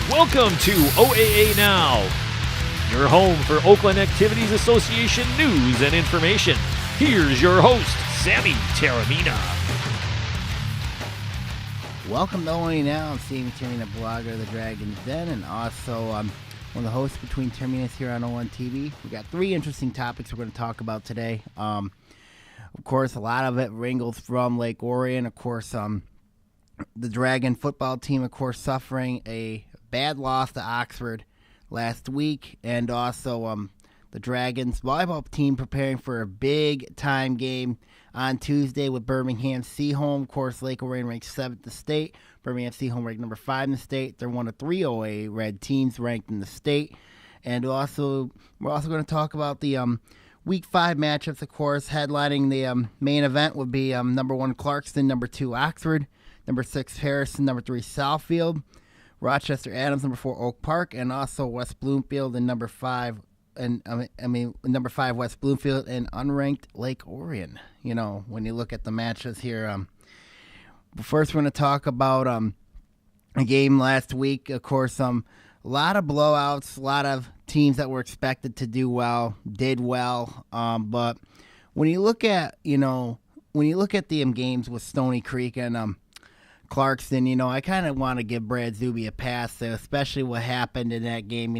Welcome to OAA Now, your home for Oakland Activities Association news and information. Here's your host, Sammy Taramina. Welcome to OAA Now. I'm Sammy Taramina, blogger of the Dragon's Den, and also one of the hosts between Terminus here on O1 TV. We got three interesting topics we're going to talk about today. Of course, a lot of it wrangles from Lake Orion. Of course, the Dragon football team, of course, suffering a bad loss to Oxford last week, and also the Dragons volleyball team preparing for a big-time game on Tuesday with Birmingham Seaholm. Of course, Lake Orion ranked 7th in the state. Birmingham Seaholm ranked number 5 in the state. They're one of 3 OAA red teams ranked in the state. And we're also going to talk about the Week 5 matchups, of course. Headlining the main event would be number 1 Clarkston, number 2 Oxford, number 6 Harrison, number 3 Southfield, Rochester Adams, number 4 Oak Park, and also West Bloomfield and number 5 number 5 West Bloomfield and unranked Lake Orion. You know, when you look at the matches here, first we're going to talk about a game last week. Of course, a lot of blowouts, a lot of teams that were expected to do well did well. But when you look at the games with Stony Creek and Clarkston, I kind of want to give Brad Zuby a pass there, especially what happened in that game.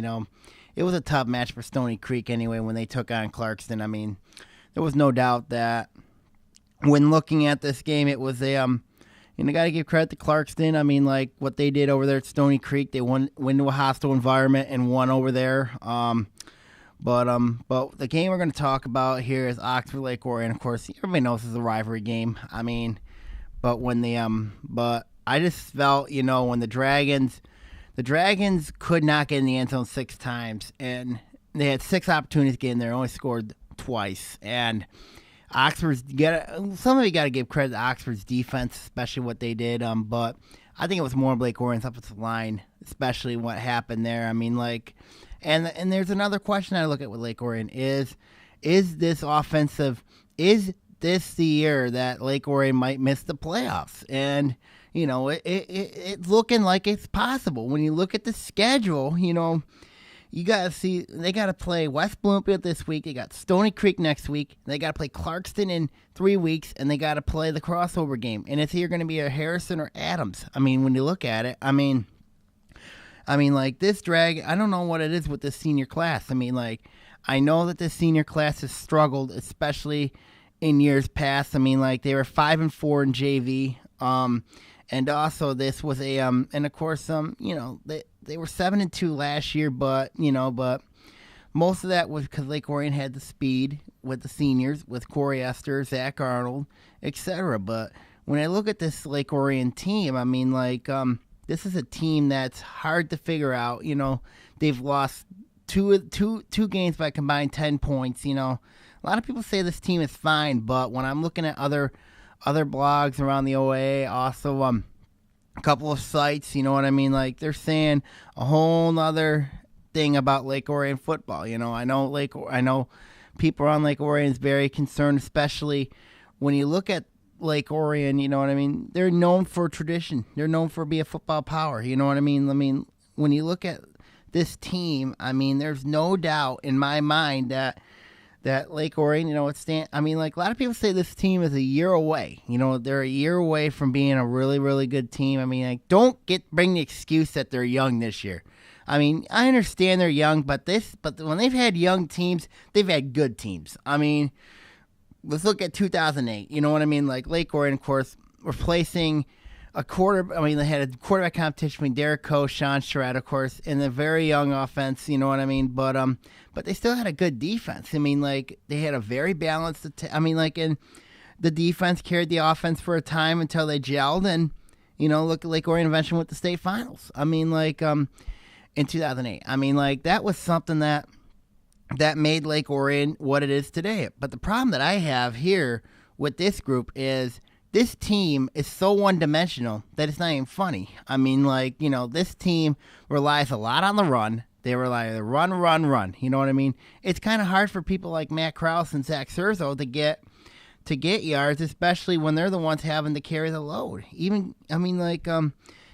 It was a tough match for Stony Creek anyway when they took on Clarkston. I mean, there was no doubt that when looking at this game, it was got to give credit to Clarkston. I mean, like what they did over there at Stony Creek, they went into a hostile environment and won over there. But the game we're going to talk about here is Oxford Lake Orion. Of course, everybody knows this is a rivalry game. I mean, but when but I just felt, when the Dragons could not get in the end zone 6 times, and they had 6 opportunities to get in there, only scored twice. And some of you got to give credit to Oxford's defense, especially what they did. But I think it was more Lake Orion's offensive line, especially what happened there. I mean, and there's another question I look at with Lake Orion is this the year that Lake Orion might miss the playoffs? And it's looking like it's possible. When you look at the schedule, you got to see they got to play West Bloomfield this week. They got Stony Creek next week. They got to play Clarkston in 3 weeks, and they got to play the crossover game. And it's either going to be a Harrison or Adams. I mean, when you look at it, I mean, like this drag, I don't know what it is with this senior class. I mean, like, I know that this senior class has struggled, especially in years past. I mean, like, they were 5-4 in JV. And also this was and of course, they were 7-2 last year, but most of that was because Lake Orion had the speed with the seniors, with Corey Esther, Zach Arnold, etc. But when I look at this Lake Orion team, I mean, like, this is a team that's hard to figure out. They've lost two games by combined 10 points. A lot of people say this team is fine, but when I'm looking at other blogs around the OAA, also a couple of sites, you know what I mean? Like, they're saying a whole nother thing about Lake Orion football. I know people around Lake Orion is very concerned, especially when you look at Lake Orion. You know what I mean? They're known for tradition. They're known for being a football power. You know what I mean? I mean, when you look at this team, I mean, there's no doubt in my mind that Lake Orion, I mean, like, a lot of people say this team is a year away. They're a year away from being a really, really good team. I mean, like, don't bring the excuse that they're young this year. I mean, I understand they're young, but when they've had young teams, they've had good teams. I mean, let's look at 2008. You know what I mean? Like, Lake Orion, of course, replacing they had a quarterback competition between Derek Coe, Sean Charette, of course, and a very young offense, you know what I mean? But they still had a good defense. I mean, like, they had a very balanced and the defense carried the offense for a time until they gelled, and, look at Lake Orion eventually went to state finals. I mean, like, in 2008. I mean, like, that was something that made Lake Orion what it is today. But the problem that I have here with this group is this team is so one-dimensional that it's not even funny. I mean, like, this team relies a lot on the run. They rely on the run. You know what I mean? It's kind of hard for people like Matt Krause and Zach Serzo to get yards, especially when they're the ones having to carry the load.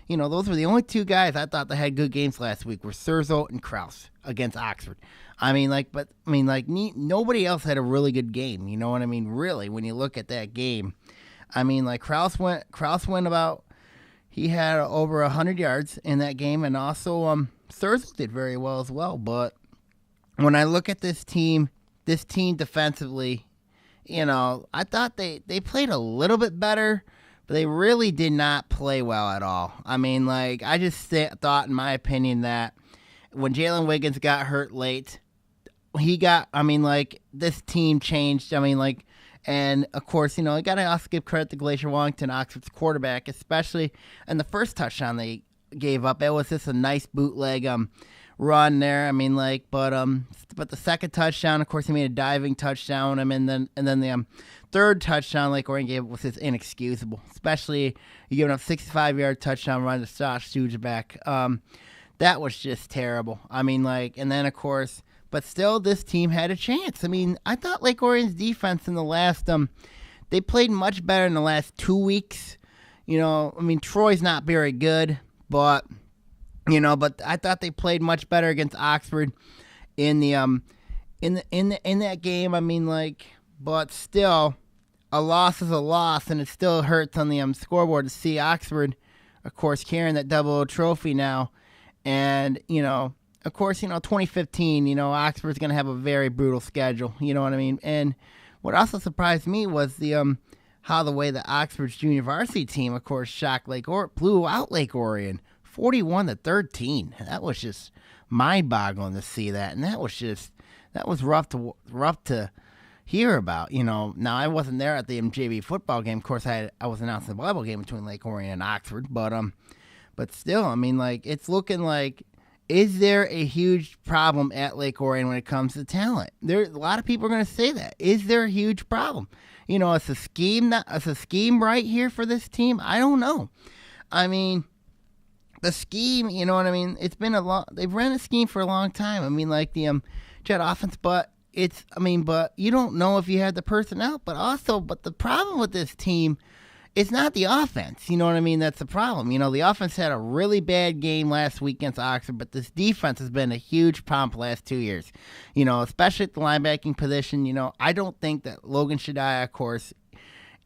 those were the only two guys I thought that had good games last week were Surzo and Kraus against Oxford. Nobody else had a really good game. You know what I mean? Really, when you look at that game, Kraus went about. He had over 100 yards in that game, and also Surzo did very well as well. But when I look at this team defensively, I thought they played a little bit better, but they really did not play well at all. I just thought, in my opinion, that when Jalen Wiggins got hurt late, this team changed. And of course, you got to also give credit to Glacier Wellington, Oxford's quarterback, especially in the first touchdown they gave up. It was just a nice bootleg run there. But the second touchdown, of course, he made a diving touchdown. And then the third touchdown Lake Orion gave was just inexcusable, especially you giving up 65-yard touchdown run to Josh Studeback. That was just terrible. And then of course. But still, this team had a chance. I thought Lake Orion's defense in the last, they played much better in the last 2 weeks. Troy's not very good, but I thought they played much better against Oxford in the in that game. But still, a loss is a loss, and it still hurts on the scoreboard to see Oxford, of course, carrying that double trophy now, and Of course, 2015, Oxford's going to have a very brutal schedule, you know what I mean? And what also surprised me was how the way the Oxford's junior varsity team, of course, blew out Lake Orion, 41-13. That was just mind-boggling to see that, and that was rough to hear about, Now, I wasn't there at the MJV football game. Of course, I was announcing the volleyball game between Lake Orion and Oxford, but still, it's looking like. Is there a huge problem at Lake Orion when it comes to talent? A lot of people are going to say that. Is there a huge problem? Is the scheme right here for this team? I don't know. The scheme, it's been they've ran a scheme for a long time. The jet offense, but but you don't know if you have the personnel. But the problem with this team, it's not the offense, that's the problem. The offense had a really bad game last week against Oxford, but this defense has been a huge problem the last 2 years, especially at the linebacking position. I don't think that Logan Shadiah, of course,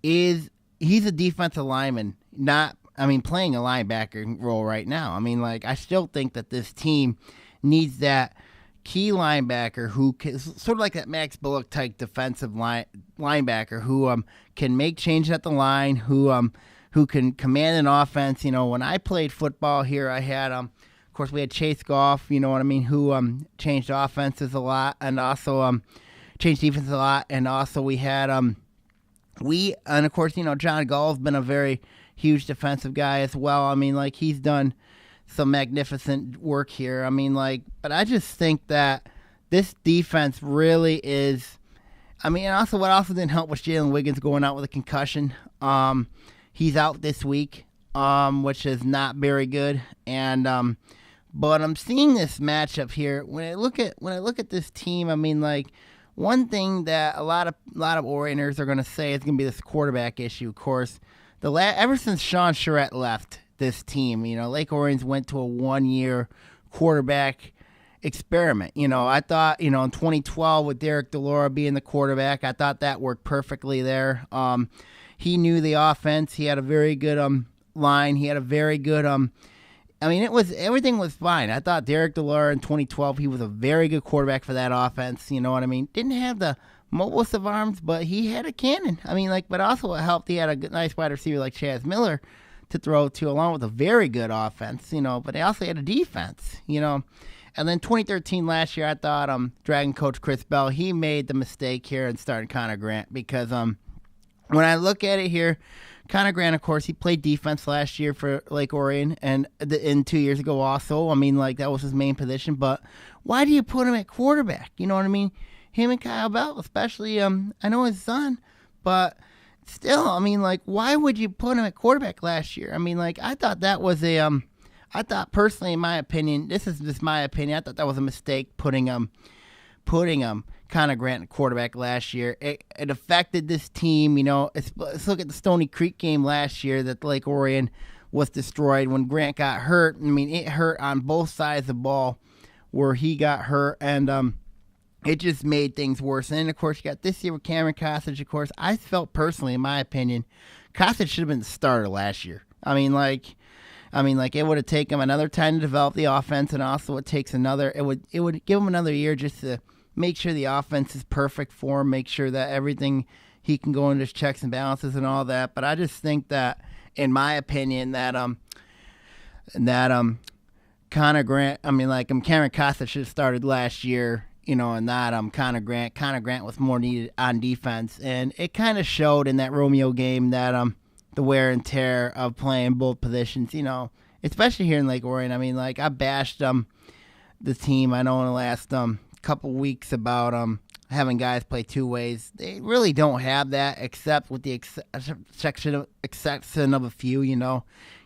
he's a defensive lineman, playing a linebacker role right now. I still think that this team needs that key linebacker who can, sort of like that Max Bullock type defensive linebacker who can make changes at the line, who can command an offense. When I played football here, I had of course we had Chase Goff, who changed offenses a lot and also changed defense a lot, and also we had and of course John Gall's been a very huge defensive guy as well. He's done some magnificent work here. But I just think that this defense really is. And also what also didn't help was Jalen Wiggins going out with a concussion. He's out this week, which is not very good. And but I'm seeing this matchup here. When I look at this team, one thing that a lot of Orioners are going to say is going to be this quarterback issue. Of course, ever since Sean Charette left this team, Lake Orions went to a 1-year quarterback experiment. I thought, in 2012 with Derek DeLora being the quarterback, I thought that worked perfectly there. He knew the offense. He had a very good line. He had a very good everything was fine. I thought Derek DeLora in 2012, he was a very good quarterback for that offense. You know what I mean? Didn't have the mobilest of arms, but he had a cannon. But also it helped. He had a good, nice wide receiver like Chaz Miller to throw to, along with a very good offense, but they also had a defense, And then 2013 last year, I thought Dragon coach Chris Bell, he made the mistake here and starting Connor Grant because when I look at it here, Connor Grant, of course, he played defense last year for Lake Orion and 2 years ago also. That was his main position. But why do you put him at quarterback? You know what I mean? Him and Kyle Bell, especially, I know his son, but still, why would you put him at quarterback last year? I thought that was I thought personally, in my opinion, this is just my opinion, I thought that was a mistake putting Connor Grant at quarterback last year. It affected this team, let's look at the Stony Creek game last year that Lake Orion was destroyed when Grant got hurt. I mean, it hurt on both sides of the ball where he got hurt, and it just made things worse. And then, of course, you got this year with Cameron Costage. Of course, I felt personally, in my opinion, Costage should have been the starter last year. I mean, it would have taken him another time to develop the offense, and also it would give him another year just to make sure the offense is perfect for him, make sure that everything he can go into his checks and balances and all that. But I just think that, in my opinion, that Connor Grant, Cameron Costa should have started last year, and not Connor Grant. Connor Grant was more needed on defense, and it kind of showed in that Romeo game that the wear and tear of playing both positions, especially here in Lake Orion. I mean, I bashed the team, I know, in the last couple weeks about having guys play two ways. They really don't have that, except with the exception of a few,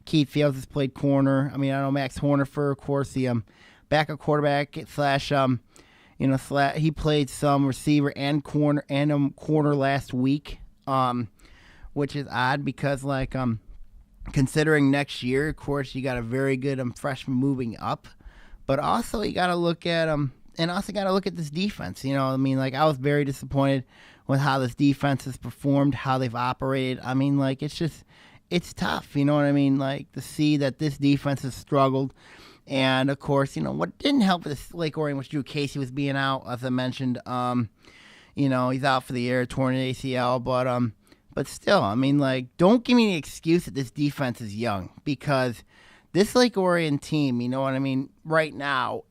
Keith Fields has played corner. I mean, I know Max Hornifer, of course, the backup quarterback / he played some receiver and corner last week, which is odd because, considering next year, of course, you got a very good freshman moving up, but also you got to look at and also got to look at this defense. I was very disappointed with how this defense has performed, how they've operated. I mean, it's tough, to see that this defense has struggled. And, of course, what didn't help with Lake Orion was Drew Casey was being out, as I mentioned. He's out for the year, torn ACL, but still, don't give me the excuse that this defense is young, because this Lake Orion team, right now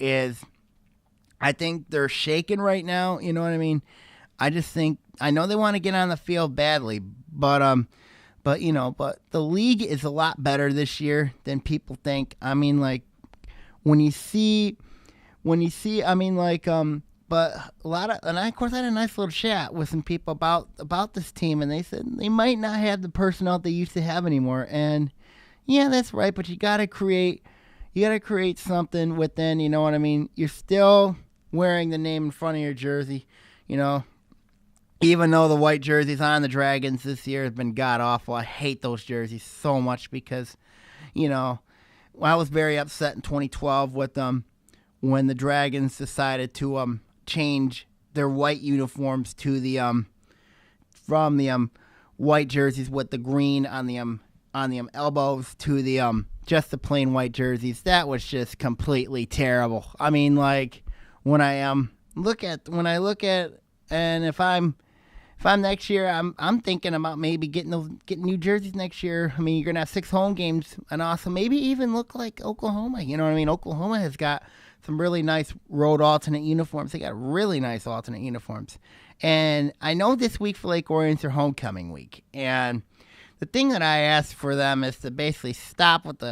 I think they're shaken right now, I just think, I know they want to get on the field badly, but the league is a lot better this year than people think. When you see, but a lot of, and of course I had a nice little chat with some people about this team, and they said they might not have the personnel they used to have anymore. And yeah, that's right, but you gotta create something within, You're still wearing the name in front of your jersey, even though the white jerseys on the Dragons this year have been god awful. I hate those jerseys so much because, I was very upset in 2012 with when the Dragons decided to change their white uniforms to the from the white jerseys with the green on the elbows to the just the plain white jerseys. That was just completely terrible. When I look at and if I'm next year, I'm thinking about maybe getting new jerseys next year. You're gonna have 6 home games, and also maybe even look like Oklahoma. Oklahoma has got some really nice road alternate uniforms. They got really nice alternate uniforms, and I know this week for Lake Orion's their homecoming week. And the thing that I ask for them is to basically stop with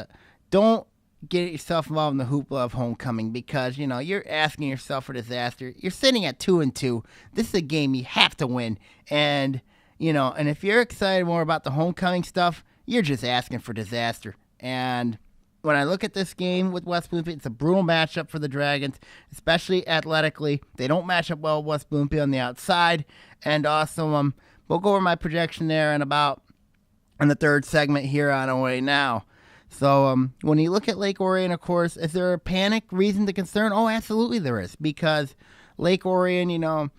don't get yourself involved in the hoopla of homecoming, because you're asking yourself for disaster. You're sitting at 2-2. This is a game you have to win, and if you're excited more about the homecoming stuff, you're just asking for disaster. And when I look at this game with West Bloomfield, it's a brutal matchup for the Dragons, especially athletically. They don't match up well with West Bloomfield on the outside, and also we'll go over my projection there in the third segment here on OAA Now. So when you look at Lake Orion, of course, is there a panic reason to concern? Oh, absolutely there is, because Lake Orion, I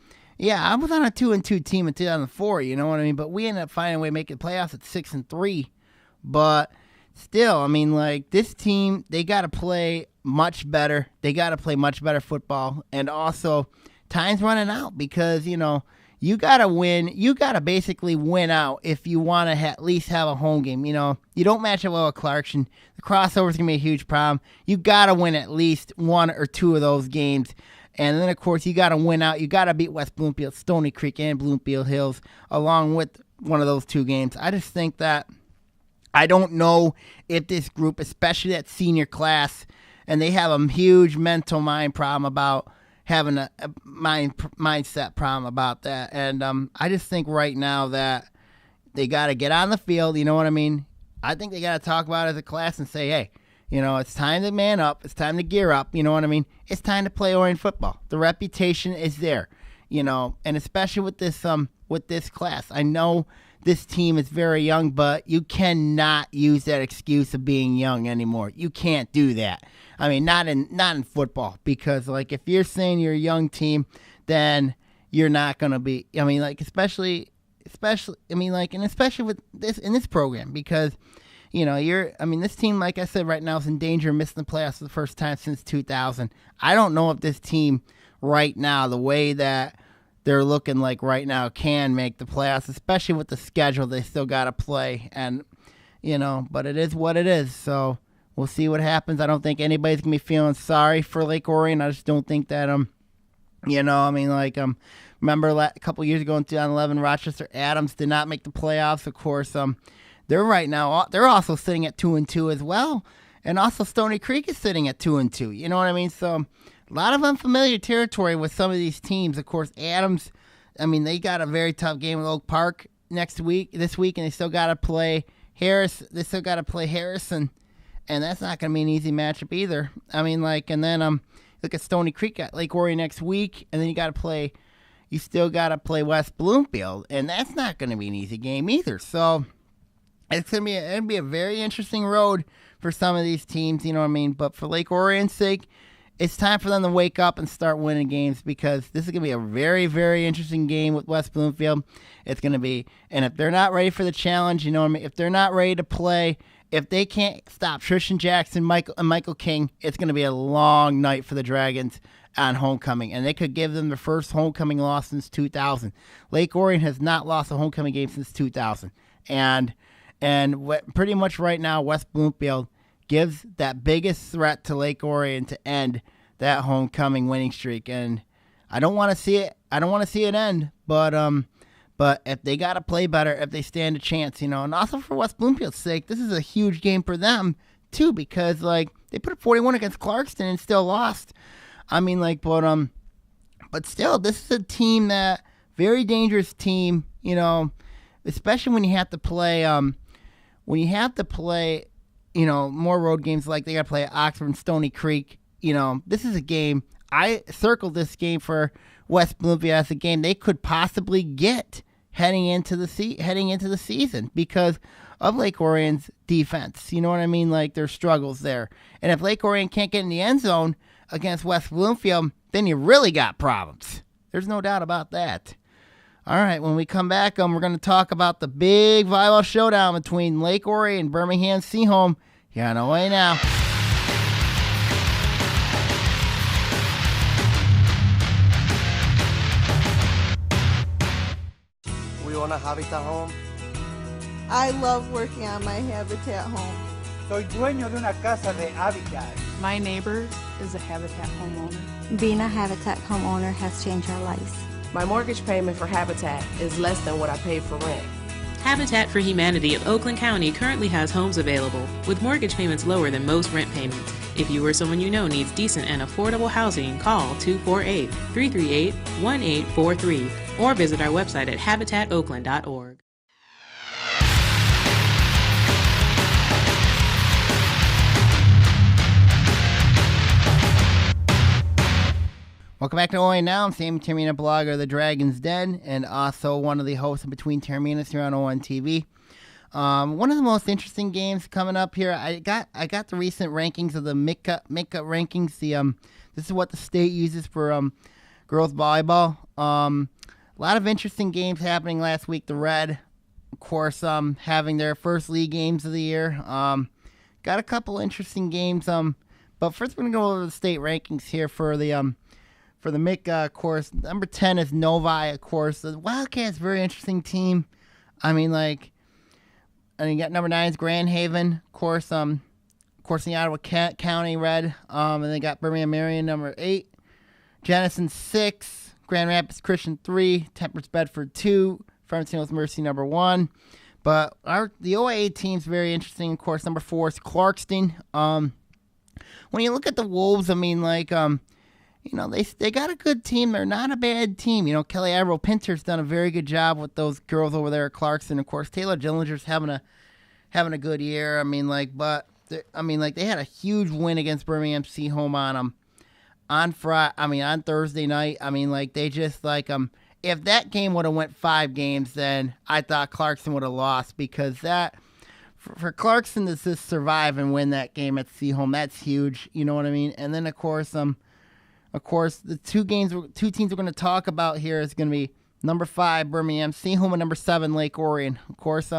was on a 2-2 team in 2004, but we ended up finding a way to make the playoffs at 6-3. But still, this team, they got to play much better. They got to play much better football, and also time's running out, because you got to win. You got to basically win out if you want to at least have a home game. You don't match up well with Clarkson. The crossover is going to be a huge problem. You got to win at least 1 or 2 of those games. And then, of course, you got to win out. You got to beat West Bloomfield, Stony Creek, and Bloomfield Hills along with one of those 2 games. I just think that I don't know if this group, especially that senior class, and they have a huge mental mind problem about having a mindset problem about that. And I just think right now that they got to get on the field, I think they got to talk about it as a class and say, hey, it's time to man up. It's time to gear up. It's time to play Orion football. The reputation is there, and especially with this class. I know this team is very young, but you cannot use that excuse of being young anymore. You can't do that. I mean, not in football, because like if you're saying you're a young team, then you're not going to be. I mean, like especially with this in this program, because this team, like I said, right now is in danger of missing the playoffs for the first time since 2000. I don't know if this team right now, the way that they're looking like right now, can make the playoffs, especially with the schedule they still got to play. And, but it is what it is. So we'll see what happens. I don't think anybody's going to be feeling sorry for Lake Orion. I just don't think that, remember a couple years ago in 2011, Rochester Adams did not make the playoffs. Of course, they're also sitting at 2-2 as well. And also Stony Creek is sitting at 2-2. You know what I mean? So a lot of unfamiliar territory with some of these teams. Of course, Adams, they got a very tough game with Oak Park this week, and they still got to play Harris. They still got to play Harrison, and that's not going to be an easy matchup either. And then look at Stony Creek at Lake Orion next week, and then you still got to play West Bloomfield, and that's not going to be an easy game either. So it's going to be a very interesting road for some of these teams, But for Lake Orion's sake, it's time for them to wake up and start winning games, because this is going to be a very, very interesting game with West Bloomfield. It's going to be, and if they're not ready for the challenge, if they're not ready to play, if they can't stop Tristan Jackson, Michael King, it's going to be a long night for the Dragons on homecoming, and they could give them the first homecoming loss since 2000. Lake Orion has not lost a homecoming game since 2000, and pretty much right now, West Bloomfield gives that biggest threat to Lake Orion to end that homecoming winning streak, and I don't want to see it. I don't want to see it end, but if they got to play better, if they stand a chance, and also for West Bloomfield's sake, this is a huge game for them too, because they put up 41 against Clarkston and still lost. But still, this is a team that very dangerous team, especially when you have to play more road games, like they got to play at Oxford and Stony Creek. This is a game. I circled this game for West Bloomfield as a game they could possibly get heading into the season because of Lake Orion's defense. You know what I mean? Like their struggles there. And if Lake Orion can't get in the end zone against West Bloomfield, then you really got problems. There's no doubt about that. All right, when we come back, we're going to talk about the big volleyball showdown between Lake Orion and Birmingham Seahome. Here on OAA Now. We own a Habitat home. I love working on my Habitat home. Soy dueño de una casa de Habitat. My neighbor is a Habitat homeowner. Being a Habitat homeowner has changed our lives. My mortgage payment for Habitat is less than what I paid for rent. Habitat for Humanity of Oakland County currently has homes available with mortgage payments lower than most rent payments. If you or someone you know needs decent and affordable housing, call 248-338-1843 or visit our website at habitatoakland.org. Welcome back to OAA Now. I'm Sammy Termina, blogger of The Dragon's Den, and also one of the hosts of Between Terminas here on ON TV. One of the most interesting games coming up here. I got the recent rankings of the MICA rankings. This is what the state uses for girls volleyball. A lot of interesting games happening last week. The Red, of course, having their first league games of the year. Got a couple interesting games. But first we're gonna go over the state rankings here for the MICA, of course. Number 10 is Novi, of course. The Wildcats, very interesting team. And you got number 9 is Grand Haven, of course, the Ottawa County Red. And they got Birmingham Marion, number 8. Jenison 6. Grand Rapids Christian 3. Temperance Bedford 2. Farmington Hills Mercy, number 1. But the OAA team's very interesting, of course. Number 4 is Clarkston. When you look at the Wolves, they got a good team. They're not a bad team. Kelly Averill-Pinter's done a very good job with those girls over there at Clarkson. Of course, Taylor Dillinger's having a good year. They had a huge win against Birmingham Seahome on Thursday night. They just if that game would have went 5 games, then I thought Clarkson would have lost, because that for Clarkson to just survive and win that game at Seaholm, that's huge. You know what I mean? And then of course, the two teams we're going to talk about here is going to be number 5 Birmingham Seaholm and number 7 Lake Orion. Of course,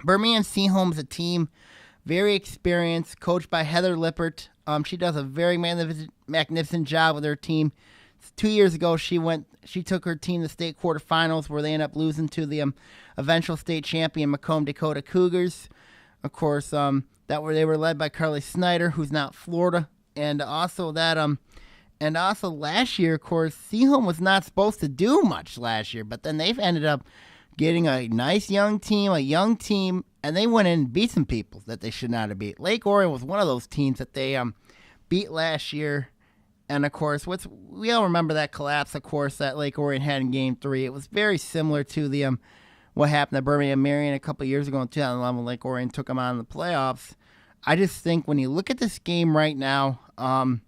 Birmingham Seaholm is a team very experienced, coached by Heather Lippert. She does a very magnificent job with her team. 2 years ago, she took her team to state quarterfinals, where they ended up losing to the eventual state champion Macomb Dakota Cougars. Of course, they were led by Carly Snyder, who's now at Florida, and also last year, of course, Seaholm was not supposed to do much last year, but then they've ended up getting a nice young team, and they went in and beat some people that they should not have beat. Lake Orion was one of those teams that they beat last year. And, of course, we all remember that collapse, of course, that Lake Orion had in Game 3. It was very similar to the what happened at Birmingham Marion a couple of years ago in 2011 when Lake Orion took them out in the playoffs. I just think when you look at this game right now, when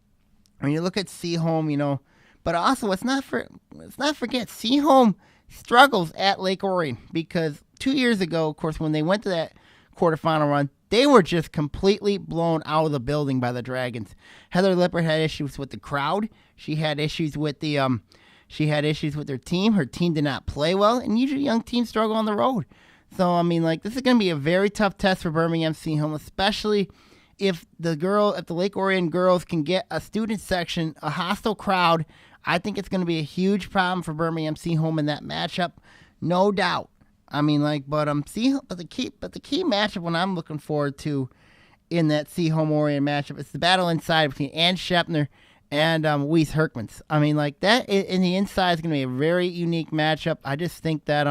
you look at Seaholm, but also let's not forget Seaholm struggles at Lake Orion, because 2 years ago, of course, when they went to that quarterfinal run, they were just completely blown out of the building by the Dragons. Heather Lippert had issues with the crowd. She had issues with her team. Her team did not play well, and usually young teams struggle on the road. So, this is going to be a very tough test for Birmingham Seaholm, especially if the Lake Orion girls can get a student section, a hostile crowd. I think it's going to be a huge problem for Birmingham Seaholm in that matchup, no doubt. But the key matchup when I'm looking forward to in that Seaholm Orion matchup is the battle inside between Ann Shepner and Weiss Herkmans. That in the inside is going to be a very unique matchup. I just think that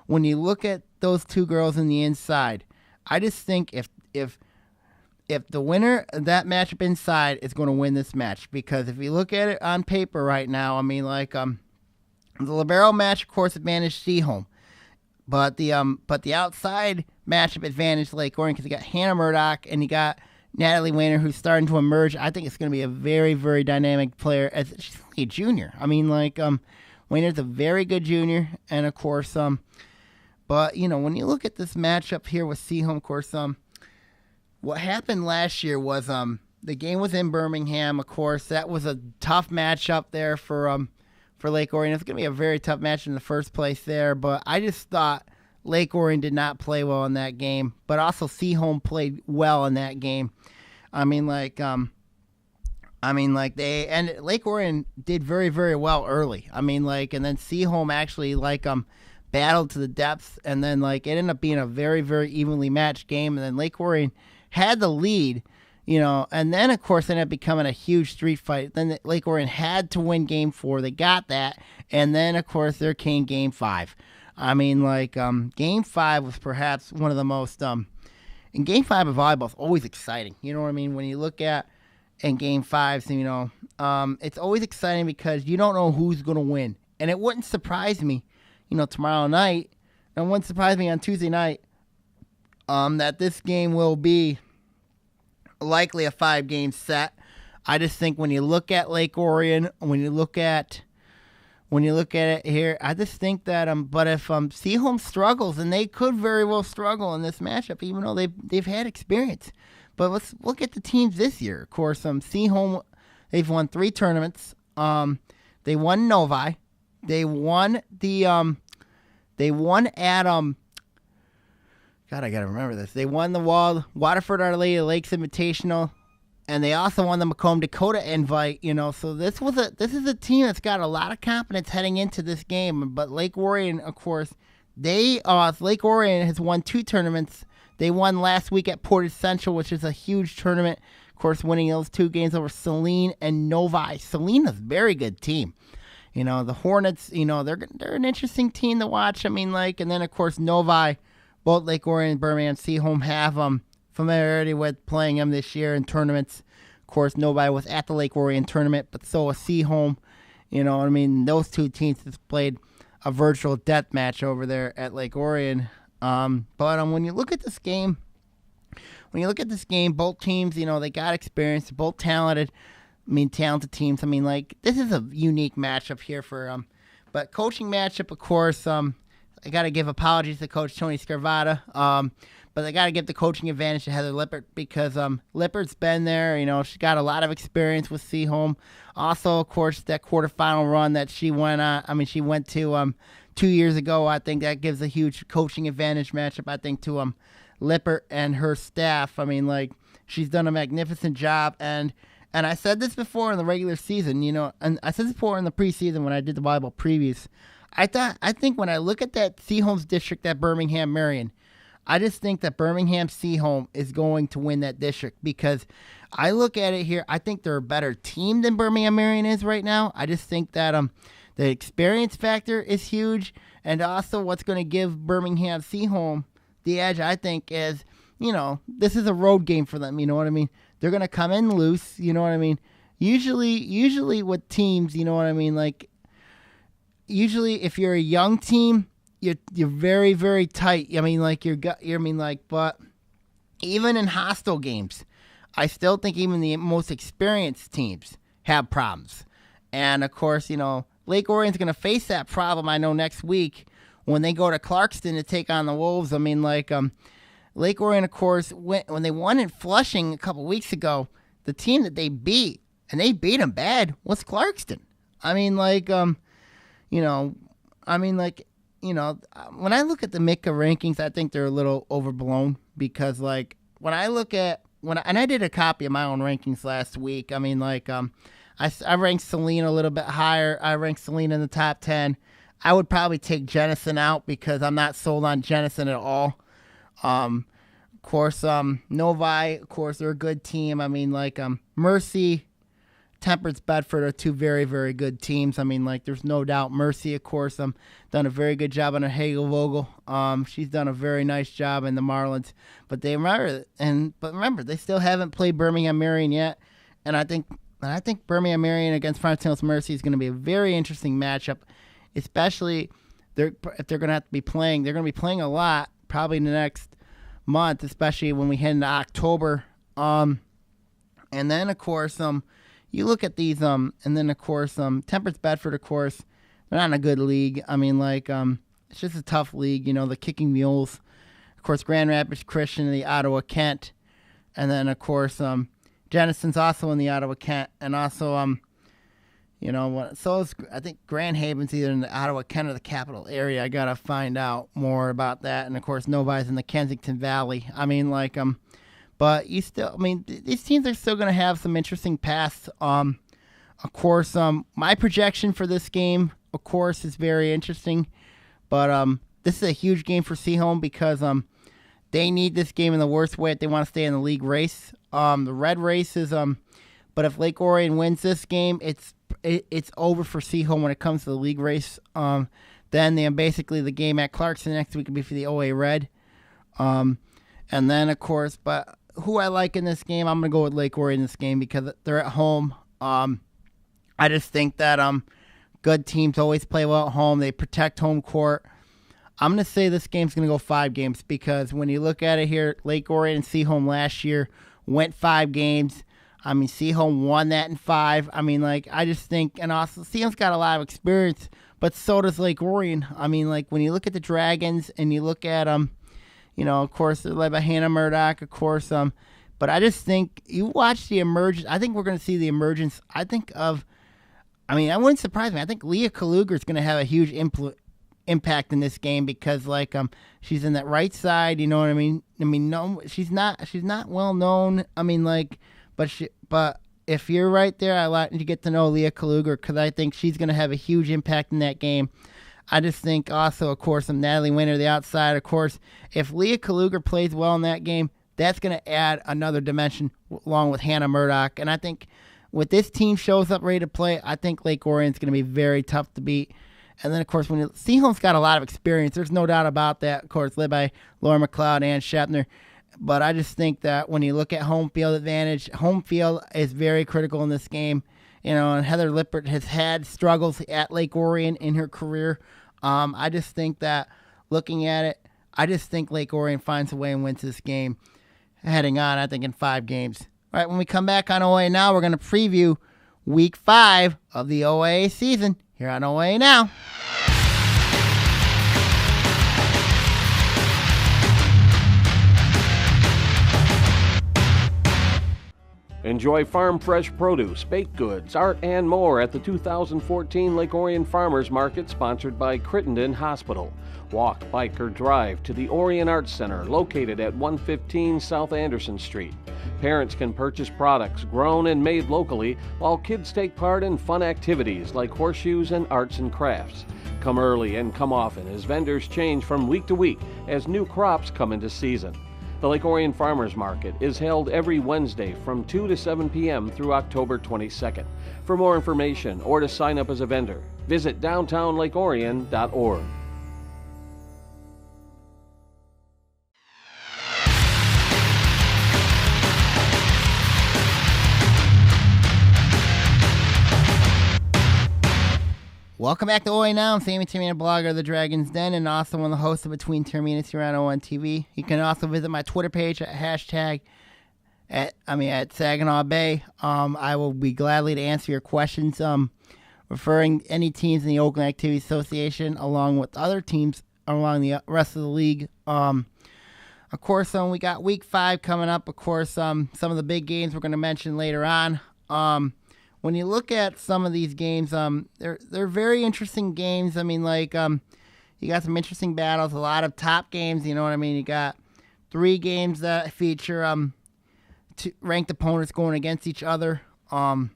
when you look at those two girls in the inside, I just think if the winner of that matchup inside is going to win this match, because if you look at it on paper right now, the libero match, of course, advantaged Seaholm. But the outside matchup advantage Lake Orion, because you got Hannah Murdoch and you got Natalie Weiner, who's starting to emerge. I think it's going to be a very, very dynamic player. She's only a junior. Weiner's a very good junior, and of course, but when you look at this matchup here with Seaholm, of course, what happened last year was the game was in Birmingham. Of course, that was a tough matchup there for Lake Orion. It's going to be a very tough match in the first place there, but I just thought Lake Orion did not play well in that game, but also Seaholm played well in that game. Lake Orion did very, very well early. And then Seaholm actually battled to the depths, and then it ended up being a very, very evenly matched game, and then Lake Orion had the lead. And then, of course, it ended up becoming a huge street fight. Then Lake Orion had to win Game 4. They got that. And then, of course, there came Game 5. Game 5 was perhaps one of the most... and Game 5 of volleyball is always exciting. You know what I mean? When you look at in Game 5s, it's always exciting because you don't know who's going to win. And it wouldn't surprise me, tomorrow night, and it wouldn't surprise me on Tuesday night, that this game will be likely a 5-game set. I just think when you look at Lake Orion, when you look at it here, I just think that but if Seaholm struggles, and they could very well struggle in this matchup, even though they've had experience. But let's look at the teams this year. Of course, Seaholm, they've won 3 tournaments. They won Novi. They won at God, I gotta remember this. They won the Waterford Our Lady of the Lakes Invitational, and they also won the Macomb Dakota Invite. So this is a team that's got a lot of confidence heading into this game. But Lake Orion, of course, Lake Orion has won 2 tournaments. They won last week at Portage Central, which is a huge tournament. Of course, winning those 2 games over Saline and Novi. Saline's a very good team. The Hornets, they're an interesting team to watch. And then of course Novi. Both Lake Orion and Birmingham Seaholm have familiarity with playing them this year in tournaments. Of course, nobody was at the Lake Orion tournament, but so was Seaholm. Those 2 teams have played a virtual death match over there at Lake Orion. But when you look at this game, both teams, they got experience, they're both talented. Talented teams. This is a unique matchup here for But coaching matchup, of course, I got to give apologies to Coach Tony Scarvata. But I got to give the coaching advantage to Heather Lippert because Lippert's been there. She's got a lot of experience with Seaholm. Also, of course, that quarterfinal run that she went on. She went to 2 years ago. I think that gives a huge coaching advantage matchup, I think, to Lippert and her staff. She's done a magnificent job. And I said this before in the regular season, and I said this before in the preseason when I did the volleyball previews. I think when I look at that Seaholm's district at Birmingham Marion, I just think that Birmingham Seaholm is going to win that district because I look at it here. I think they're a better team than Birmingham Marion is right now. I just think that the experience factor is huge, and also what's going to give Birmingham Seaholm the edge, I think, is this is a road game for them. You know what I mean? They're going to come in loose. You know what I mean? Usually with teams, you know what I mean? Usually if you're a young team, you're very, very tight. But even in hostile games, I still think even the most experienced teams have problems. And of course, Lake Orion's going to face that problem. I know next week when they go to Clarkston to take on the Wolves. Lake Orion, of course, when they won in Flushing a couple weeks ago, the team that they beat, and they beat them bad, was Clarkston. When I look at the MICA rankings, I think they're a little overblown because, when I look at and I did a copy of my own rankings last week. I ranked Selena a little bit higher. I ranked Selena in the top 10. I would probably take Jenison out because I'm not sold on Jenison at all. Of course, Novi, of course, they're a good team. Mercy, Temperance, Bedford are two very, very good teams. There's no doubt. Mercy, of course, done a very good job under Hagel Vogel. She's done a very nice job in the Marlins. But remember, they still haven't played Birmingham Marion yet. And I think Birmingham Marion against Frontenac Mercy is going to be a very interesting matchup, especially if they're going to have to be playing. They're going to be playing a lot probably in the next month, especially when we head into October. And then, of course, you look at these, and then, of course, Temperance Bedford, of course, they're not in a good league. It's just a tough league, the Kicking Mules. Of course, Grand Rapids Christian and the Ottawa Kent. And then, of course, Jenison's also in the Ottawa Kent. And also, I think Grand Haven's either in the Ottawa Kent or the Capital area. I got to find out more about that. And, of course, Novi's in the Kensington Valley. But these teams are still going to have some interesting paths. Of course, my projection for this game, of course, is very interesting. But this is a huge game for Seaholm because they need this game in the worst way if they want to stay in the league race. The red race is, but if Lake Orion wins this game, it's over for Seaholm when it comes to the league race. Then basically the game at Clarkson next week will be for the OA Red. And then, of course, but who I like in this game, I'm going to go with Lake Orion in this game because they're at home. I just think that good teams always play well at home. They protect home court. I'm going to say this game's going to go 5 games because when you look at it here, Lake Orion and Seaholm last year went 5 games. Seaholm won that in 5. I just think, and also Seaholm's got a lot of experience, but so does Lake Orion. When you look at the Dragons and you look at of course, they're led by Hannah Murdoch, of course. But I just think you watch the emergence. I think we're going to see the emergence. I wouldn't surprise me. I think Leah Kaluger is going to have a huge impact in this game because, she's in that right side. You know what I mean? No, she's not well known. But if you're right there, I like to get to know Leah Kaluger because I think she's going to have a huge impact in that game. I just think also, of course, Natalie Winter, the outside, of course, if Leah Kaluger plays well in that game, that's going to add another dimension along with Hannah Murdoch. And I think with this team shows up ready to play, I think Lake Orion's going to be very tough to beat. And then, of course, Seaholm's got a lot of experience. There's no doubt about that, of course, led by Laura McLeod and Shepner. But I just think that when you look at home field advantage, home field is very critical in this game. And Heather Lippert has had struggles at Lake Orion in her career. I just think that looking at it, I just think Lake Orion finds a way and wins this game heading on, I think, in 5 games. All right, when we come back on OAA Now, we're going to preview Week 5 of the OAA season here on OAA Now. Enjoy farm fresh produce, baked goods, art, and more at the 2014 Lake Orion Farmers Market sponsored by Crittenden Hospital. Walk, bike, or drive to the Orion Arts Center located at 115 South Anderson Street. Parents can purchase products grown and made locally while kids take part in fun activities like horseshoes and arts and crafts. Come early and come often as vendors change from week to week as new crops come into season. The Lake Orion Farmers Market is held every Wednesday from 2 to 7 p.m. through October 22nd. For more information or to sign up as a vendor, visit downtownlakeorion.org. Welcome back to OAA Now. I'm Sammy Termina, blogger of the Dragon's Den, and also one of the hosts of Between Termina and Serrano on TV. You can also visit my Twitter page at at Saginaw Bay. I will be gladly to answer your questions, referring any teams in the Oakland Activity Association, along with other teams along the rest of the league. Of course, we got Week 5 coming up. Of course, some of the big games we're going to mention later on. When you look at some of these games, they're very interesting games. I mean, like, you got some interesting battles, a lot of top games, you know what I mean? You got 3 games that feature two ranked opponents going against each other. And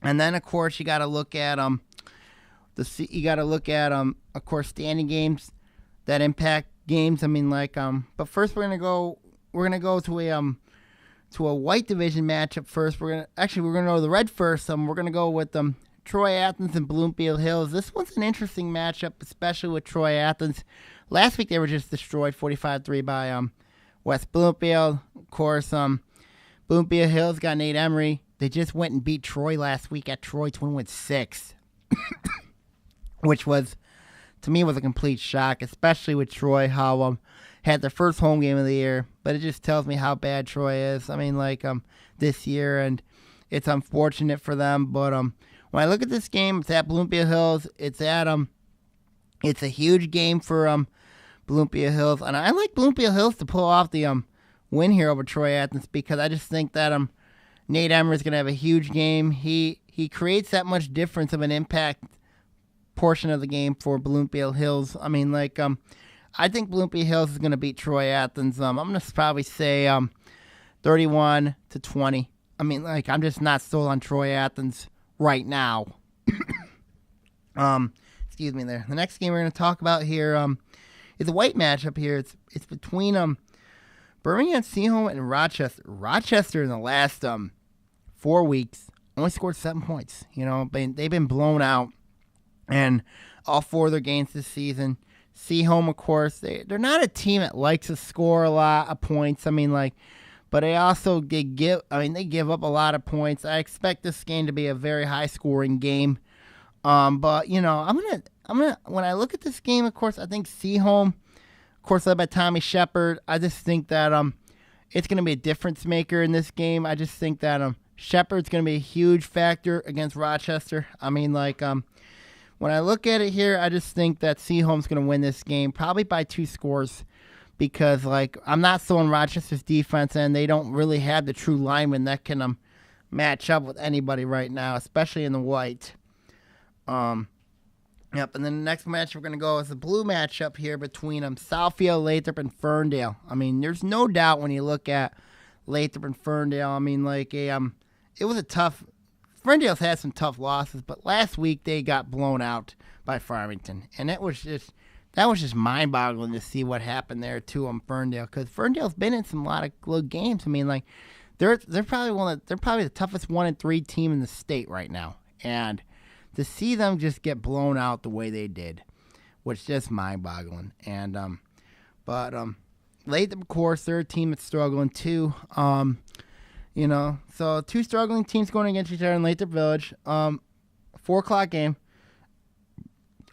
then, of course, you got to look at of course, standing games that impact games. I mean, like, but first we're gonna go to a white division matchup first. We're gonna go to the red first. We're gonna go with Troy Athens and Bloomfield Hills. This one's an interesting matchup, especially with Troy Athens. Last week they were just destroyed 45-3 by West Bloomfield. Of course, Bloomfield Hills got Nate Emery. They just went and beat Troy last week at Troy 21-6, which was, to me, was a complete shock, especially with Troy, how had their first home game of the year, but it just tells me how bad Troy is. I mean, like, this year, and it's unfortunate for them. But when I look at this game, it's at Bloomfield Hills. It's a huge game for Bloomfield Hills, and I like Bloomfield Hills to pull off the win here over Troy Athens because I just think that Nate Emmer is going to have a huge game. He creates that much difference of an impact portion of the game for Bloomfield Hills. I mean, like, I think Bloomfield Hills is going to beat Troy Athens. I'm going to probably say 31-20. I mean, like, I'm just not sold on Troy Athens right now. Excuse me there. The next game we're going to talk about here is a white matchup here. It's between Birmingham Seaholm and Rochester. Rochester in the last 4 weeks only scored 7 points. You know, they've been blown out, and all 4 of their games this season. Seaholm, of course, they're not a team that likes to score a lot of points. I mean, like, but they also they give up a lot of points. I expect this game to be a very high scoring game. But you know, I'm gonna when I look at this game, of course, I think Seaholm, of course, led by Tommy Shepard. I just think that it's gonna be a difference maker in this game. I just think that Shepard's gonna be a huge factor against Rochester. I mean, like, when I look at it here, I just think that Seaholm's going to win this game, probably by 2 scores, because, like, I'm not so on Rochester's defense, and they don't really have the true linemen that can match up with anybody right now, especially in the white. Yep, and then the next match we're going to go is the blue matchup here between Southfield, Lathrop, and Ferndale. I mean, there's no doubt when you look at Lathrop and Ferndale. I mean, like, it was a tough. Ferndale's had some tough losses, but last week they got blown out by Farmington, and that was just mind-boggling to see what happened there to Ferndale, because Ferndale's been in a lot of good games. I mean, like, they're probably the toughest 1-3 team in the state right now, and to see them just get blown out the way they did was just mind-boggling. And Lathrop, of course, they're a team that's struggling too. You know, so 2 struggling teams going against each other in Lathrop Village. 4:00 game.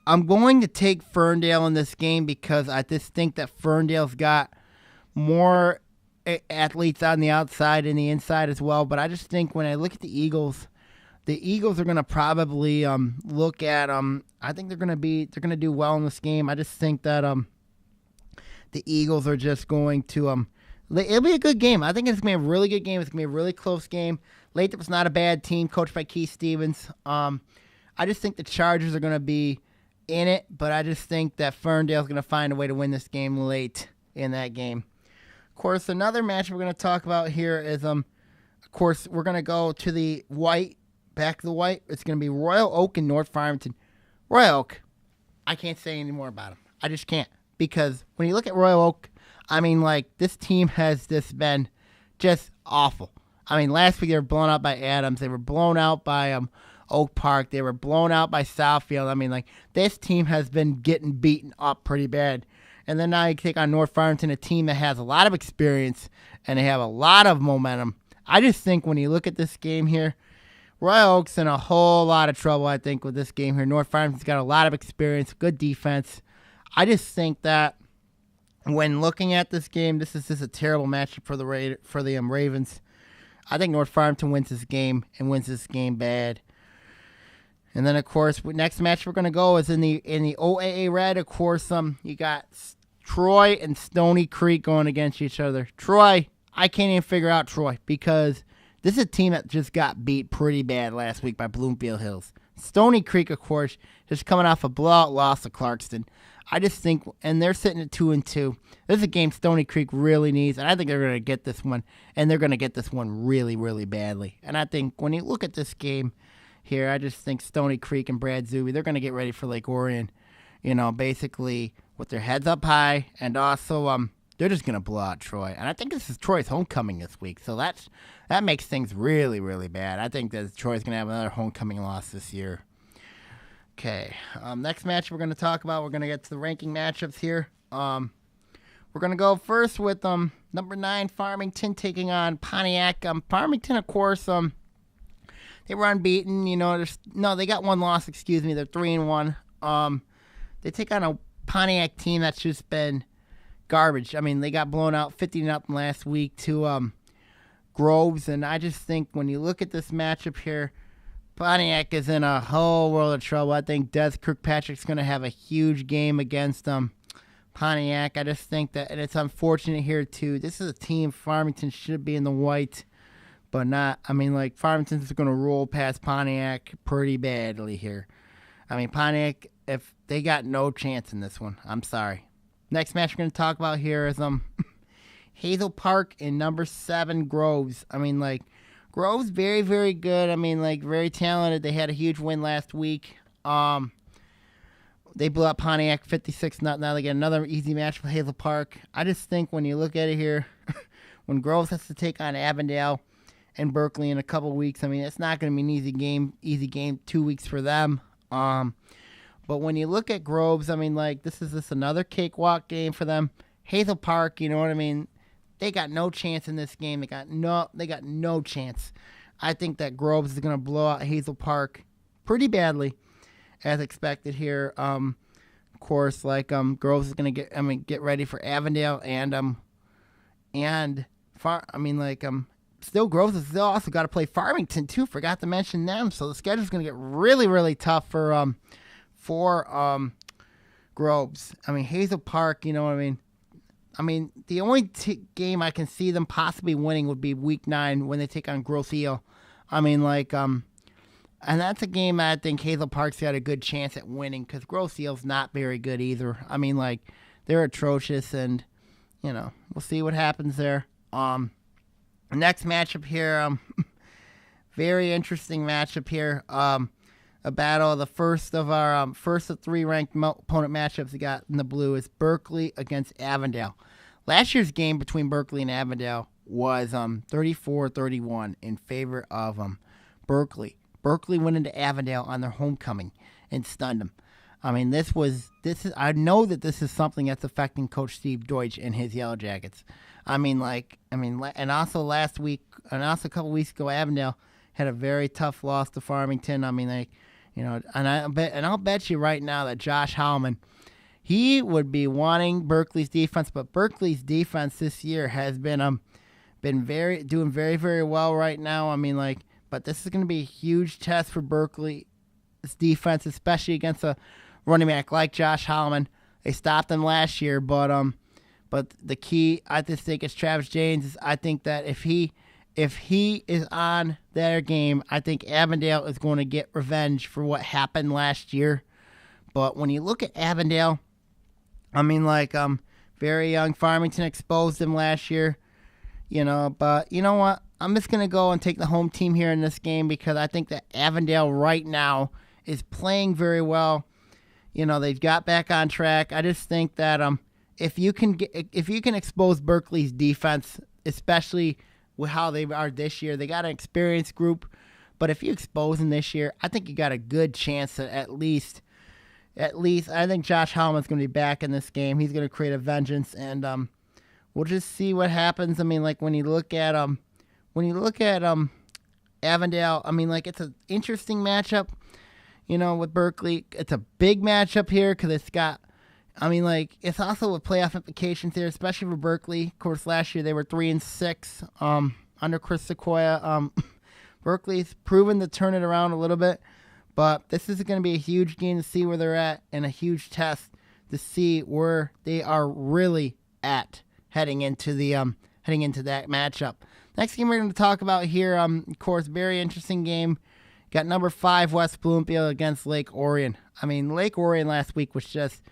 I'm going to take Ferndale in this game because I just think that Ferndale's got more athletes on the outside and the inside as well. But I just think when I look at the Eagles are going to probably look at I think they're going to do well in this game. I just think that the Eagles are just going to It'll be a good game. I think it's going to be a really good game. It's going to be a really close game. Lathrop's not a bad team, coached by Keith Stevens. I just think the Chargers are going to be in it, but I just think that Ferndale's going to find a way to win this game late in that game. Of course, another match we're going to talk about here is, of course, we're going to go to the white, back to the white. It's going to be Royal Oak and North Farmington. Royal Oak, I can't say any more about them. I just can't. Because when you look at Royal Oak, I mean, like, this team has just been just awful. I mean, last week they were blown out by Adams. They were blown out by Oak Park. They were blown out by Southfield. I mean, like, this team has been getting beaten up pretty bad. And then now you take on North Farmington, a team that has a lot of experience and they have a lot of momentum. I just think when you look at this game here, Royal Oak's in a whole lot of trouble, I think, with this game here. North Farmington's got a lot of experience, good defense. I just think that when looking at this game, this is just a terrible matchup for the Ravens. I think North Farmington wins this game and wins this game bad. And then, of course, next match we're going to go is in the OAA Red. Of course, you got Troy and Stony Creek going against each other. Troy, I can't even figure out Troy because this is a team that just got beat pretty bad last week by Bloomfield Hills. Stony Creek, of course, just coming off a blowout loss to Clarkston. I just think, and they're sitting at 2-2. This is a game Stony Creek really needs, and I think they're going to get this one, and they're going to get this one really, really badly. And I think when you look at this game here, I just think Stony Creek and Brad Zuby, they're going to get ready for Lake Orion, basically with their heads up high, and also they're just going to blow out Troy. And I think this is Troy's homecoming this week, so that makes things really, really bad. I think that Troy's going to have another homecoming loss this year. Okay, next match we're going to talk about, we're going to get to the ranking matchups here. We're going to go first with number 9 Farmington taking on Pontiac. Farmington, of course, they were unbeaten. They got one loss. They're 3-1. They take on a Pontiac team that's just been garbage. I mean, they got blown out 50-0 last week to Groves, and I just think when you look at this matchup here, Pontiac is in a whole world of trouble. I think Des Kirkpatrick's going to have a huge game against Pontiac. I just think that, and it's unfortunate here too. This is a team Farmington should be in the white, but not. I mean, like, Farmington's going to roll past Pontiac pretty badly here. I mean, Pontiac, if they got no chance in this one, I'm sorry. Next match we're going to talk about here is Hazel Park and number 7 Groves. I mean, like, Grove's very, very good. I mean, like, very talented. They had a huge win last week. They blew up Pontiac 56-0. Now they get another easy match with Hazel Park. I just think when you look at it here, when Groves has to take on Avondale and Berkeley in a couple weeks, I mean, it's not going to be an easy game 2 weeks for them. But when you look at Groves, I mean, like, this is just another cakewalk game for them. Hazel Park, you know what I mean? They got no chance in this game. They got no chance. I think that Groves is going to blow out Hazel Park pretty badly, as expected here. Of course, like Groves is going to get ready for Avondale still Groves has still also got to play Farmington too. Forgot to mention them. So the schedule's going to get really, really tough for Groves. I mean, Hazel Park, you know what I mean? I mean, the only game I can see them possibly winning would be Week 9 when they take on Grosse Ile. I mean, like, and that's a game I think Hazel Park's got a good chance at winning because Grosse Ile's not very good either. I mean, like, they're atrocious, and, we'll see what happens there. Next matchup here, very interesting matchup here. A battle, the first of 3 ranked opponent matchups we got in the blue is Berkeley against Avondale. Last year's game between Berkeley and Avondale was 34-31 in favor of Berkeley. Berkeley went into Avondale on their homecoming and stunned them. I mean, I know that this is something that's affecting Coach Steve Deutsch and his Yellow Jackets. And also last week, and also a couple weeks ago, Avondale had a very tough loss to Farmington. I mean, I'll bet you right now that Josh Howman, he would be wanting Berkeley's defense, but Berkeley's defense this year has been doing very, very well right now. I mean, like, but this is going to be a huge test for Berkeley's defense, especially against a running back like Josh Howman. They stopped him last year, but But the key, I just think, is Travis James. I think that if he is on their game, I think Avondale is going to get revenge for what happened last year. But when you look at Avondale, I mean, like, very young. Farmington exposed them last year, But you know what? I'm just going to go and take the home team here in this game because I think that Avondale right now is playing very well. They've got back on track. I just think that if you can expose Berkeley's defense, especially with how they are this year, they got an experienced group. But if you expose them this year, I think you got a good chance at least. I think Josh Hallman's going to be back in this game. He's going to create a vengeance, and we'll just see what happens. I mean, like when you look at Avondale, I mean, like it's an interesting matchup. With Berkeley, it's a big matchup here because it's got. I mean, like, it's also with playoff implications here, especially for Berkeley. Of course, last year they were 3-6 under Chris Sequoia. Berkeley's proven to turn it around a little bit, but this is going to be a huge game to see where they're at and a huge test to see where they are really at heading into that matchup. Next game we're going to talk about here, of course, very interesting game. Got number 5 West Bloomfield against Lake Orion. I mean, Lake Orion last week was just.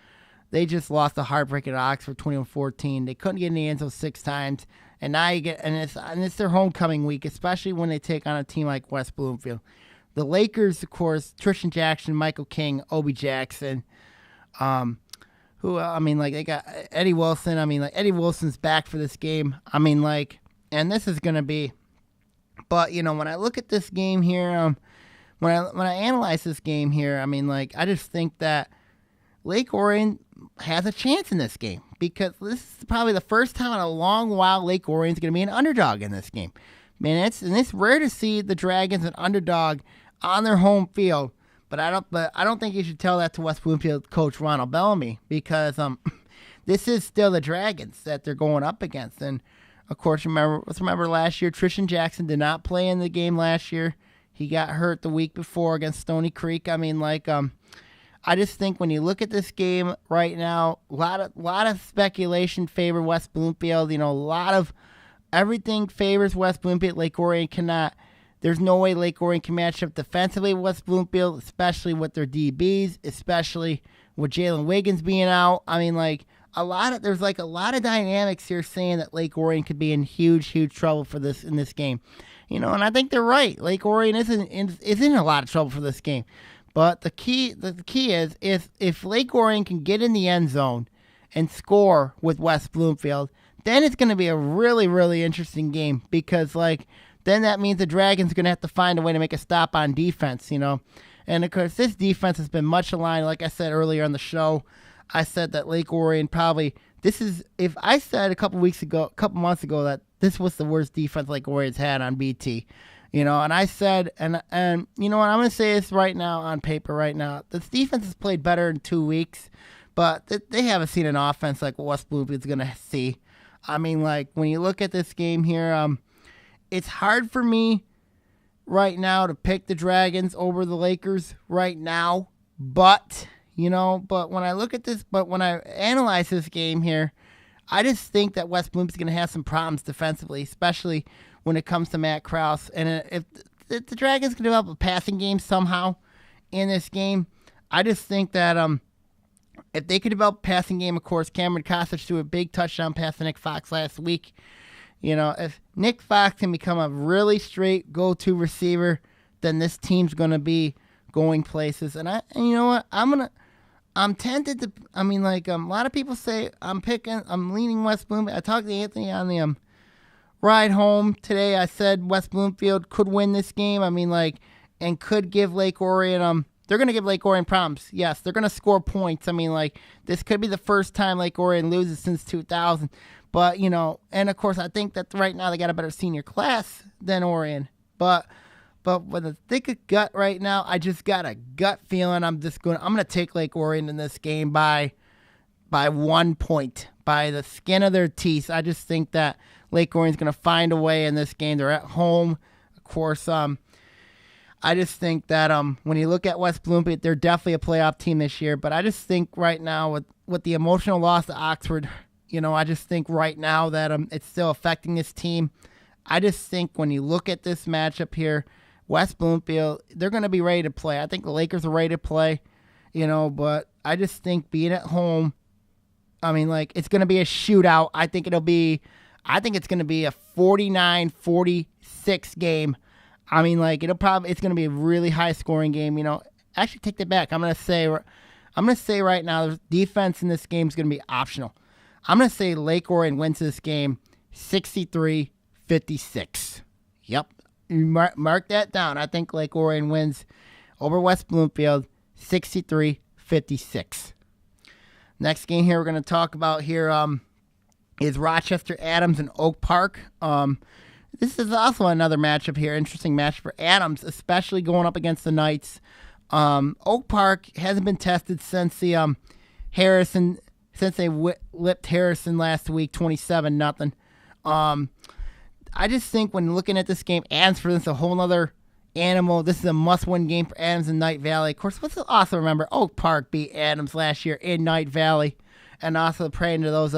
They just lost a heartbreaker to Oxford 21-14. They couldn't get in the end zone 6 times. And now it's their homecoming week, especially when they take on a team like West Bloomfield. The Lakers, of course, Tristan Jackson, Michael King, Obi Jackson, they got Eddie Wilson. I mean, like, Eddie Wilson's back for this game. I mean, like, and this is going to be. But, when I look at this game here, when I analyze this game here, I mean, like, I just think that Lake Orion has a chance in this game because this is probably the first time in a long while Lake Orion's going to be an underdog in this game. Man, it's rare to see the Dragons an underdog on their home field, but I don't think you should tell that to West Bloomfield coach Ronald Bellamy because this is still the Dragons that they're going up against. And of course, remember last year Tristan Jackson did not play in the game last year. He got hurt the week before against Stony Creek. I mean, like I just think when you look at this game right now, a lot of speculation favor West Bloomfield. A lot of everything favors West Bloomfield. Lake Orion cannot. There's no way Lake Orion can match up defensively with West Bloomfield, especially with their DBs, especially with Jalen Wiggins being out. I mean, like there's a lot of dynamics here saying that Lake Orion could be in huge trouble in this game. And I think they're right. Lake Orion is in a lot of trouble for this game. But the key is if Lake Orion can get in the end zone and score with West Bloomfield, then it's going to be a really, really interesting game because, like, then that means the Dragons are going to have to find a way to make a stop on defense, And, of course, this defense has been much aligned. Like I said earlier on the show, I said that Lake Orion if I said a couple months ago that this was the worst defense Lake Orion's had on BT, and I said, and you know what, I'm going to say this right now on paper right now. This defense has played better in 2 weeks, but they haven't seen an offense like what West Bloomfield's going to see. I mean, like, when you look at this game here, it's hard for me right now to pick the Dragons over the Lakers right now, but when I analyze this game here, I just think that West Bloomfield's going to have some problems defensively, especially when it comes to Matt Krause. And if the Dragons can develop a passing game somehow in this game, I just think that if they could develop a passing game, of course, Cameron Kosich threw a big touchdown pass to Nick Fox last week. If Nick Fox can become a really straight go-to receiver, then this team's going to be going places. And you know what? I'm tempted to. I mean, like, a lot of people say I'm leaning West Bloomfield. I talked to Anthony on the ride home today. I said West Bloomfield could win this game. I mean, like, and could give Lake Orion. They're going to give Lake Orion problems. Yes, they're going to score points. I mean, like, this could be the first time Lake Orion loses since 2000. But, and of course, I think that right now they got a better senior class than Orion. But with a thick of gut right now, I just got a gut feeling I'm going to take Lake Orion in this game by 1 point, by the skin of their teeth. I just think that Lake Orion's going to find a way in this game. They're at home. Of course, I just think that when you look at West Bloomfield, they're definitely a playoff team this year. But I just think right now with the emotional loss to Oxford, I just think right now that it's still affecting this team. I just think when you look at this matchup here, West Bloomfield, they're going to be ready to play. I think the Lakers are ready to play, but I just think being at home, it's going to be a shootout. I think it's going to be a 49-46 game. It's going to be a really high scoring game. Actually take that back. I'm going to say right now, the defense in this game is going to be optional. I'm going to say Lake Orion wins this game 63-56. Yep. Mark that down. I think Lake Orion wins over West Bloomfield 63-56. Next game here we're going to talk about here is Rochester Adams and Oak Park. This is also another matchup here, interesting match for Adams, especially going up against the Knights. Oak Park hasn't been tested since they whipped Harrison last week, 27-0. I just think when looking at this game, Adams for this a whole other animal. This is a must-win game for Adams in Night Valley. Of course, let's also remember Oak Park beat Adams last year in Night Valley, and also praying to those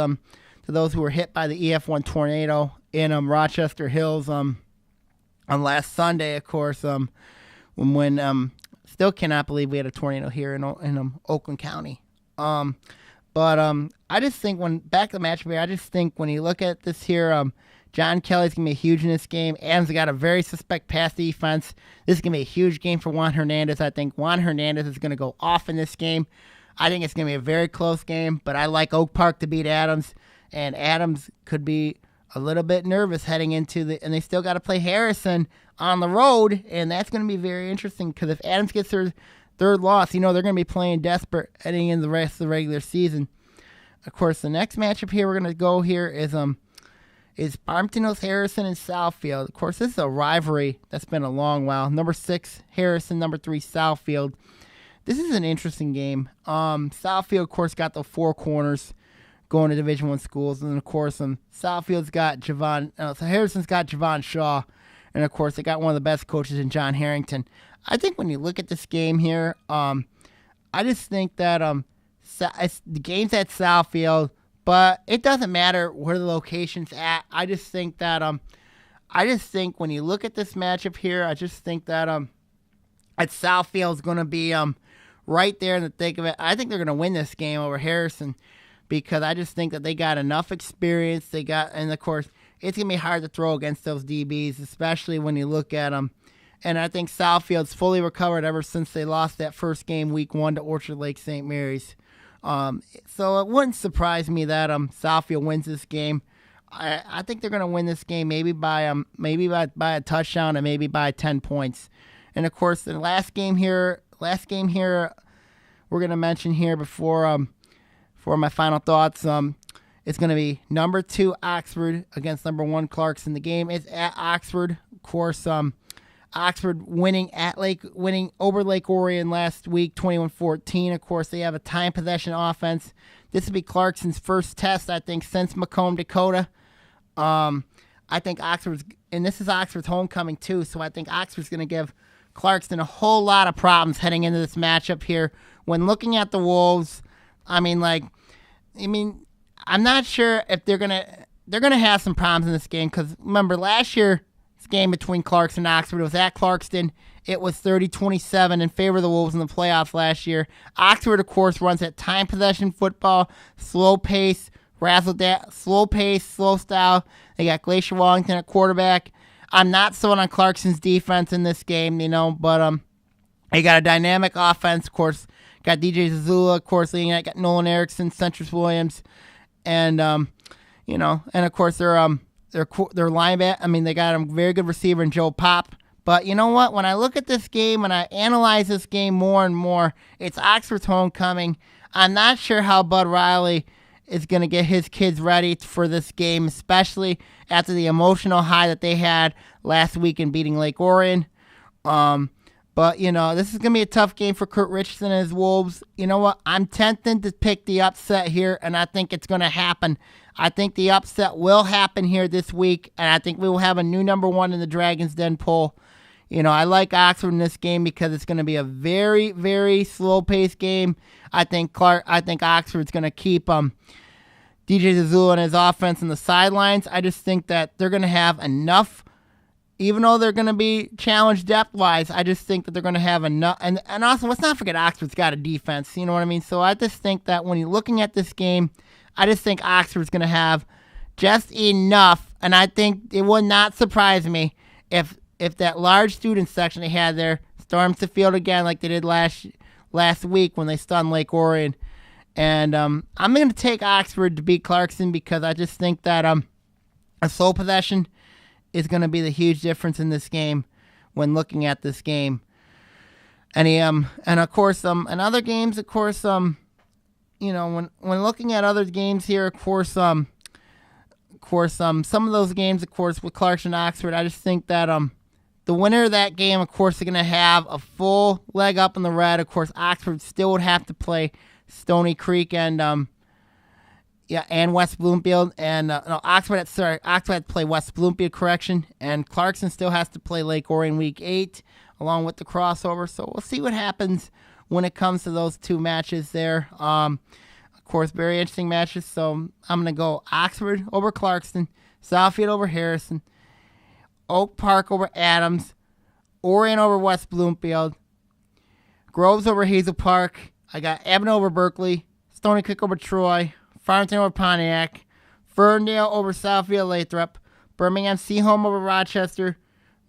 who were hit by the EF1 tornado in Rochester Hills on last Sunday. Of course, when still cannot believe we had a tornado here in Oakland County. But I just think when back to the match here, I just think when you look at this here, John Kelly's going to be huge in this game. Adams got a very suspect pass defense. This is going to be a huge game for Juan Hernandez. I think Juan Hernandez is going to go off in this game. I think it's going to be a very close game, but I like Oak Park to beat Adams, and Adams could be a little bit nervous heading into and they still got to play Harrison on the road, and that's going to be very interesting because if Adams gets their third loss, they're going to be playing desperate heading into the rest of the regular season. Of course, the next matchup here we're going to go here is Farmington Hills Harrison and Southfield. Of course, this is a rivalry that's been a long while. Number 6 Harrison, number 3 Southfield. This is an interesting game. Southfield, of course, got the 4 corners going to Division I schools, and of course, Southfield's got Harrison's got Javon Shaw, and of course, they got one of the best coaches in John Harrington. I think when you look at this game here, I just think that the game's at Southfield, but it doesn't matter where the location's at. I just think that when you look at this matchup here, I just think that at Southfield's going to be right there in the thick of it. I think they're going to win this game over Harrison because I just think that they got enough experience. And of course, it's going to be hard to throw against those DBs, especially when you look at them. And I think Southfield's fully recovered ever since they lost that first game week 1 to Orchard Lake St. Mary's. So it wouldn't surprise me that Southfield wins this game. I think they're going to win this game maybe by a touchdown and maybe by 10 points. And of course, the last game here we're going to mention here before for my final thoughts. It's going to be number 2 Oxford against number 1 Clarkson. The game is at Oxford. Of course, Oxford winning over Lake Orion last week, 21-14. Of course, they have a time possession offense. This will be Clarkson's first test, I think, since Macomb, Dakota. I think this is Oxford's homecoming too, so I think Oxford's going to give Clarkson a whole lot of problems heading into this matchup here. When looking at the Wolves, I'm not sure if they're gonna have some problems in this game because remember last year. Game between Clarkson and Oxford. It was at Clarkston. It was 30-27 in favor of the Wolves in the playoffs last year. Oxford, of course, runs that time possession football, slow pace, slow style. They got Glacier Wallington at quarterback. I'm not sold on Clarkson's defense in this game, but they got a dynamic offense. Of course, got DJ Zazula, of course, leading it. Got Nolan Erickson, Centris Williams, and of course their linebacker. They got a very good receiver in Joe Pop. But you know what? When I look at this game and I analyze this game more and more, it's Oxford's homecoming. I'm not sure how Bud Riley is going to get his kids ready for this game, especially after the emotional high that they had last week in beating Lake Orion. But, this is going to be a tough game for Kurt Richardson and his Wolves. You know what? I'm tempted to pick the upset here, and I think it's going to happen. I think the upset will happen here this week, and I think we will have a new number 1 in the Dragons' Den poll. I like Oxford in this game because it's going to be a very, very slow-paced game. I think Oxford's going to keep DJ Zazula and his offense on the sidelines. I just think that they're going to have enough, even though they're going to be challenged depth-wise, I just think that they're going to have enough. And also, let's not forget Oxford's got a defense, you know what I mean? So I just think that when you're looking at this game, I just think Oxford's going to have just enough, and I think it would not surprise me if that large student section they had there storms the field again like they did last week when they stunned Lake Orion. And I'm going to take Oxford to beat Clarkson because I just think that a slow possession is going to be the huge difference in this game when looking at this game. And of course, in other games, of course, when looking at other games here, of course, some of those games, of course, with Clarkson and Oxford, I just think that the winner of that game, of course, are going to have a full leg up in the red. Of course, Oxford still would have to play Stony Creek and West Bloomfield, and Oxford had to play West Bloomfield, correction, and Clarkson still has to play Lake Orion Week 8 along with the crossover. So we'll see what happens when it comes to those two matches there. Of course, very interesting matches. So I'm gonna go Oxford over Clarkson, Southfield over Harrison, Oak Park over Adams, Orion over West Bloomfield, Groves over Hazel Park. I got Ebony over Berkeley, Stony Creek over Troy, Farmington over Pontiac, Ferndale over Southfield Lathrop, Birmingham Seaholm over Rochester,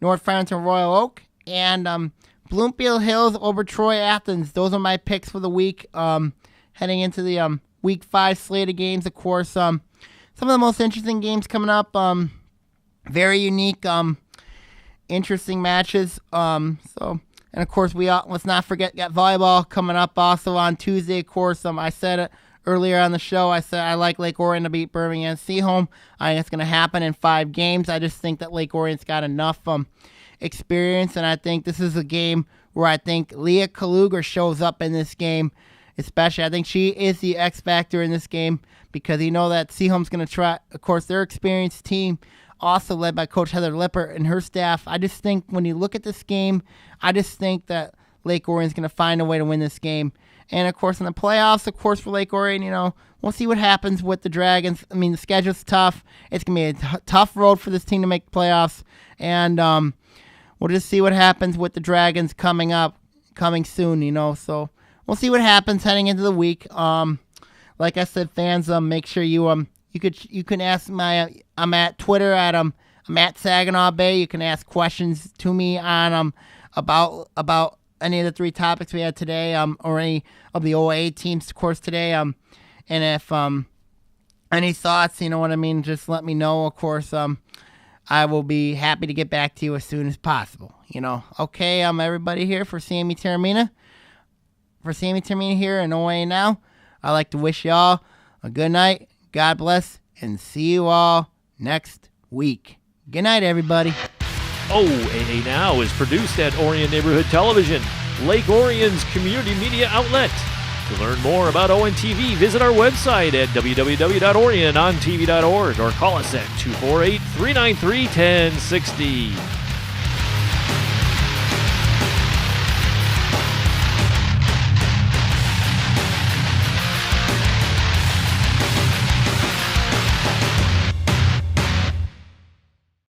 North Farmington Royal Oak, and Bloomfield Hills over Troy Athens. Those are my picks for the week. Heading into the Week 5 slate of games, of course. Some of the most interesting games coming up. Very unique, interesting matches. And, of course, let's not forget, got volleyball coming up also on Tuesday, of course. I said it earlier on the show. I said I like Lake Orion to beat Birmingham Seaholm. I think it's going to happen in 5 games. I just think that Lake Orion's got enough experience, and I think this is a game where I think Leah Kaluger shows up in this game. Especially, I think she is the X factor in this game because you know that Seaholm's going to try. Of course, their experienced team, also led by Coach Heather Lippert and her staff. I just think when you look at this game, I just think that Lake Orion's going to find a way to win this game. And, of course, in the playoffs, of course, for Lake Orion, we'll see what happens with the Dragons. I mean, the schedule's tough. It's going to be a tough road for this team to make the playoffs. And we'll just see what happens with the Dragons coming soon, So we'll see what happens heading into the week. Like I said, fans, make sure you can ask I'm at Twitter at I'm at Saginaw Bay. You can ask questions to me on about any of the 3 topics we had today, or any of the OAA teams, of course, today. And if any thoughts, you know what I mean, just let me know. Of course, I will be happy to get back to you as soon as possible. Okay, everybody here for Sammy Taramina. For Sammy Taramina here in OAA Now, I'd like to wish y'all a good night. God bless, and see you all next week. Good night, everybody. OAA Now is produced at Orion Neighborhood Television, Lake Orion's community media outlet. To learn more about ONTV, visit our website at www.orionontv.org or call us at 248-393-1060.